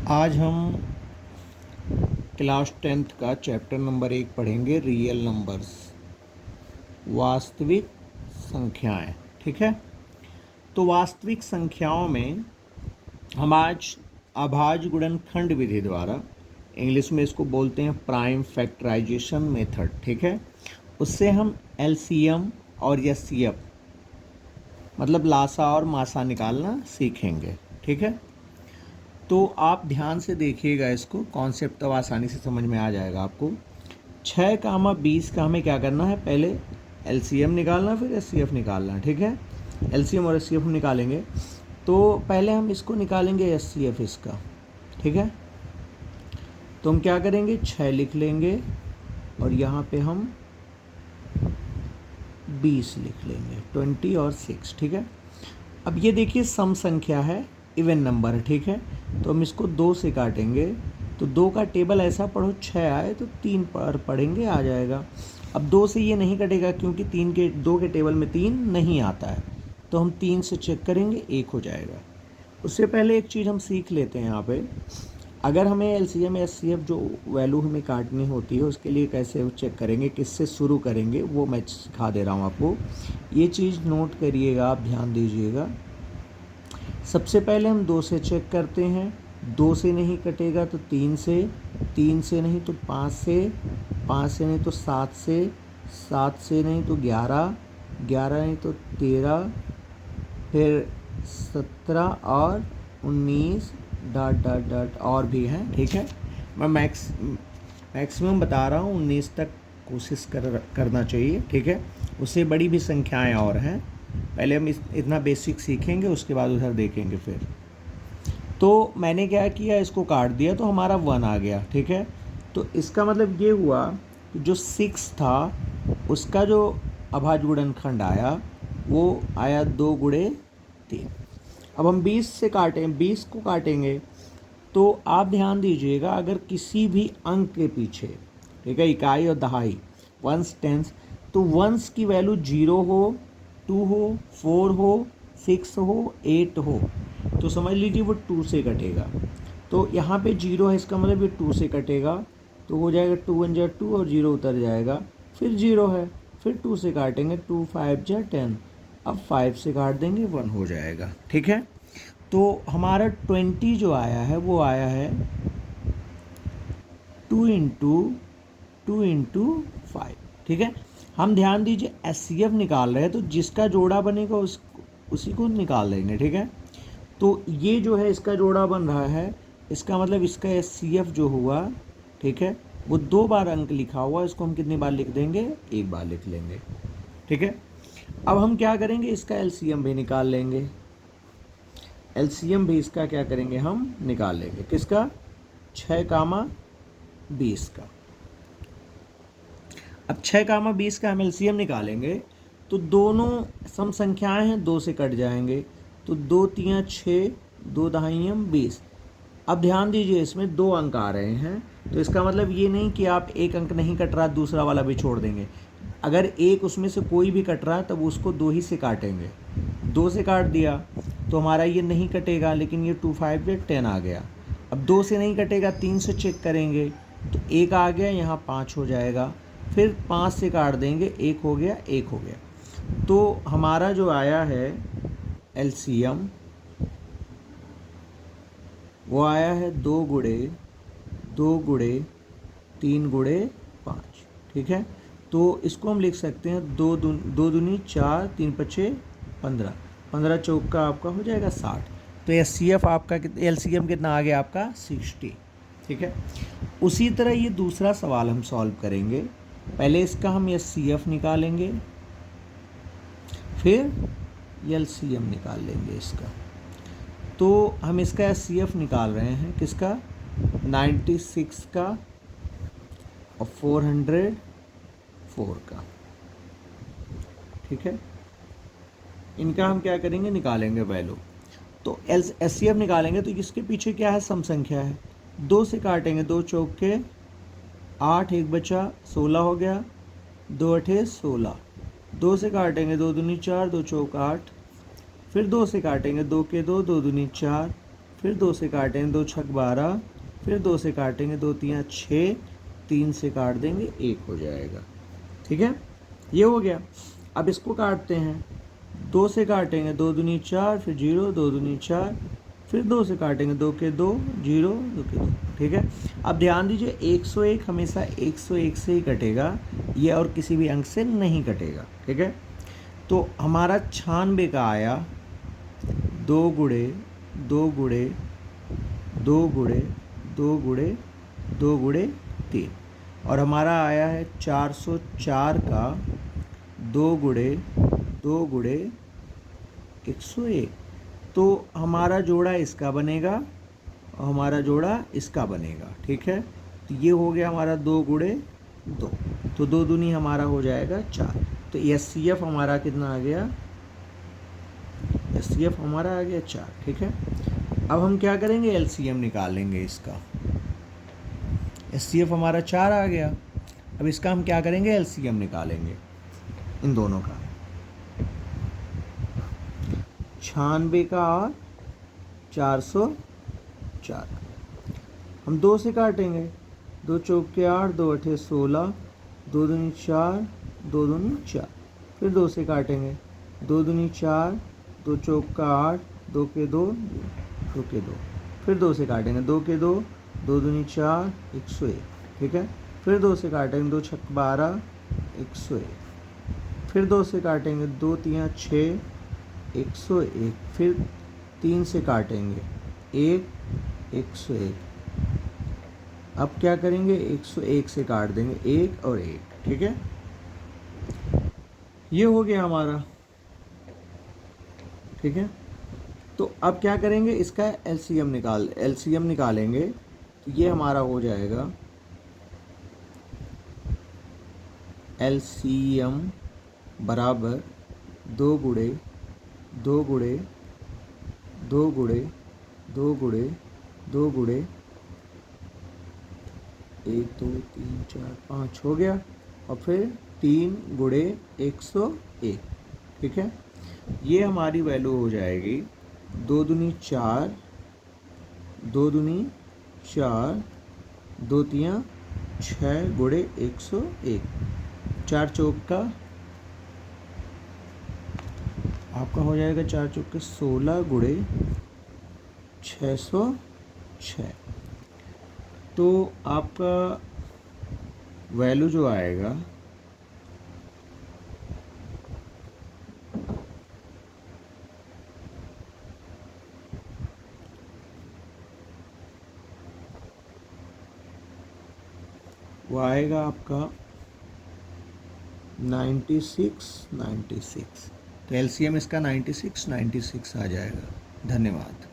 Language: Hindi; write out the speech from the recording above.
आज हम क्लास 10th का चैप्टर नंबर 1 पढ़ेंगे, रियल नंबर्स, वास्तविक संख्याएं। ठीक है। तो वास्तविक संख्याओं में हम आज अभाज्य गुणनखंड विधि द्वारा, इंग्लिश में इसको बोलते हैं प्राइम फैक्टराइजेशन मेथड, ठीक है, उससे हम एलसीएम और एचसीएफ मतलब लासा और मासा निकालना सीखेंगे। ठीक है। तो आप ध्यान से देखिएगा, इसको कॉन्सेप्ट तो आसानी से समझ में आ जाएगा आपको। 6, 20 का हमें क्या करना है, पहले एलसीएम निकालना फिर एचसीएफ निकालना। ठीक है। एलसीएम और एचसीएफ निकालेंगे तो पहले हम इसको निकालेंगे एचसीएफ इसका। ठीक है। तो हम क्या करेंगे, 6 लिख लेंगे और यहाँ पे हम 20 लिख लेंगे, 20 और 6। ठीक है। अब ये देखिए सम संख्या है, इवन नंबर है। ठीक है। तो हम इसको 2 से काटेंगे तो 2 का टेबल ऐसा पढ़ो 6 आए तो 3 पर पढ़ेंगे आ जाएगा। अब 2 से ये नहीं कटेगा क्योंकि 2 के टेबल में 3 नहीं आता है, तो हम 3 से चेक करेंगे, 1 हो जाएगा। उससे पहले एक चीज़ हम सीख लेते हैं यहाँ पे, अगर हमें एलसीएम एचसीएफ जो वैल्यू हमें काटनी होती है उसके लिए कैसे चेक करेंगे, किससे शुरू करेंगे, वो मैं सिखा दे रहा हूँ आपको। ये चीज़ नोट करिएगा, आप ध्यान दीजिएगा। सबसे पहले हम 2 से चेक करते हैं, 2 से नहीं कटेगा तो 3 से, 3 से नहीं तो 5 से, 5 से नहीं तो 7 से, 7 से नहीं तो 11, 11 नहीं तो 13, फिर 17 और 19 डॉट डॉट डॉट और भी हैं। ठीक है। मैं मैक्सिमम बता रहा हूँ, 19 तक कोशिश करना चाहिए। ठीक है। उससे बड़ी भी संख्याएं और हैं, पहले हम इतना बेसिक सीखेंगे, उसके बाद उधर देखेंगे फिर। तो मैंने क्या किया, इसको काट दिया तो हमारा 1 आ गया। ठीक है। तो इसका मतलब ये हुआ कि जो 6 था उसका जो अभाज्य गुणनखंड आया वो आया 2 गुणे 3। अब हम 20 से काटें, 20 को काटेंगे तो आप ध्यान दीजिएगा, अगर किसी भी अंक के पीछे, ठीक है, इकाई और दहाई, वंस टेंस, तो वंस की वैल्यू 0 हो, 2 हो, 4 हो, 6 हो, 8 हो, तो समझ लीजिए वो 2 से कटेगा। तो यहाँ पे 0 है, इसका मतलब ये 2 से कटेगा, तो हो जाएगा 2 1 जा 2 और 0 उतर जाएगा। फिर 0 है, फिर 2 से काटेंगे, 2 5 जा 10, अब 5 से काट देंगे, 1 हो जाएगा। ठीक है। तो हमारा 20 जो आया है वो आया है 2 इंटू 5। ठीक है। हम ध्यान दीजिए, एचसीएफ निकाल रहे हैं तो जिसका जोड़ा बनेगा उसी को निकाल लेंगे। ठीक है। तो ये जो है इसका जोड़ा बन रहा है, इसका मतलब इसका एचसीएफ जो हुआ, ठीक है, वो 2 बार अंक लिखा हुआ, इसको हम कितनी बार लिख देंगे, 1 बार लिख लेंगे। ठीक है। अब हम क्या करेंगे, इसका एलसीएम भी निकाल लेंगे। एलसीएम भी इसका क्या करेंगे, हम निकाल लेंगे, किसका, 6, 20 का। अब 6, 20 का हम एलसीएम निकालेंगे तो दोनों सम संख्याएं हैं, 2 से कट जाएंगे, तो 2 3 6, 2 दहाइयाँ 20। अब ध्यान दीजिए, इसमें 2 अंक आ रहे हैं, तो इसका मतलब ये नहीं कि आप एक अंक नहीं कट रहा दूसरा वाला भी छोड़ देंगे। अगर एक उसमें से कोई भी कट रहा है तब उसको 2 ही से काटेंगे। 2 से काट दिया तो हमारा ये नहीं कटेगा, लेकिन ये 2 5 या 10 आ गया। अब 2 से नहीं कटेगा, 3 से चेक करेंगे तो 1 आ गया, यहाँ 5 हो जाएगा। फिर 5 से काट देंगे, 1 हो गया, 1 हो गया। तो हमारा जो आया है एलसीएम वो आया है 2 गुणे 3 गुणे 5। ठीक है। तो इसको हम लिख सकते हैं 2 दूनी 4, 3 पचे 15, 15 चौका आपका हो जाएगा 60। तो एचसीएफ आपका एलसीएम कितना आ गया आपका, 60। ठीक है। उसी तरह ये दूसरा सवाल हम सॉल्व करेंगे। पहले इसका हम एचसीएफ निकालेंगे, फिर एलसीएम निकाल लेंगे इसका। तो हम इसका एचसीएफ निकाल रहे हैं, किसका, 96 का और 404 का। ठीक है। इनका हम क्या करेंगे, निकालेंगे वैल्यू। तो एचसीएफ निकालेंगे तो इसके पीछे क्या है, सम संख्या है, 2 से काटेंगे, 2 चौके 8, 1 बचा 16 हो गया, 2 अठे 16, 2 से काटेंगे, 2 दूनी 4, 2 चौक 8, फिर 2 से काटेंगे, 2 के 2, 2 दूनी 4, फिर 2 से काटेंगे, 2 छक 12, फिर 2 से काटेंगे, 2 तियाँ 6, 3 से काट देंगे, 1 हो जाएगा। ठीक है, ये हो गया। अब इसको काटते हैं, 2 से काटेंगे, 2 दूनी 4, फिर 0, 2 दूनी 4, फिर 2 से काटेंगे, 2 के 2, 0, 2 के 2। ठीक है, अब ध्यान दीजिए 101 हमेशा 101 से ही कटेगा, ये और किसी भी अंक से नहीं कटेगा। ठीक है, तो हमारा 96 का आया 2 गुणे 2 गुणे 2 गुणे 2 गुणे 2 गुणे 3, और हमारा आया है 404 का 2 गुणे 2 गुणे 101। तो हमारा जोड़ा इसका बनेगा और हमारा जोड़ा इसका बनेगा। ठीक है, तो ये हो गया हमारा 2 गुणे 2, तो 2 दूनी हमारा हो जाएगा 4। तो SCF हमारा कितना आ गया, SCF हमारा आ गया 4। ठीक है, अब हम क्या करेंगे, LCM निकाल लेंगे इसका। SCF हमारा 4 आ गया, अब इसका हम क्या करेंगे, LCM निकालेंगे इन दोनों का। 96 का और 404 हम 2 से काटेंगे, 2 चौक के 8, 2 अठे 16, 2 दूनी 4, 2 दूनी 4, फिर 2 से काटेंगे, 2 दूनी 4, 2 चौक का 8, 2 के 2, 2 के 2, फिर 2 से काटेंगे, 2 के 2, 2 दूनी 4, 101। ठीक है, फिर 2 से काटेंगे, 2 छक 12, 101, फिर 2 से काटेंगे, 2 तियाँ 6, 101, फिर 3 से काटेंगे, 1, 101। अब क्या करेंगे, 101 से काट देंगे, 1 और 1। ठीक है, ये हो गया हमारा। ठीक है, तो अब क्या करेंगे, इसका LCM निकालेंगे, तो ये हमारा हो जाएगा LCM बराबर 2 गुणे 2 गुणे 2 गुणे 2 गुणे 2 गुणे 1 2 3 4 5 हो गया, और फिर 3 गुणे 101। ठीक है, ये हमारी वैल्यू हो जाएगी 2 दूनी 4, 2 दूनी 4, 2 तियाँ 6 गुणे 101, 4 चौक का आपका हो जाएगा, 4 चौक के 16 गुणे 606। तो आपका वैल्यू जो आएगा वो आएगा आपका 96। तो LCM इसका 96 आ जाएगा। धन्यवाद।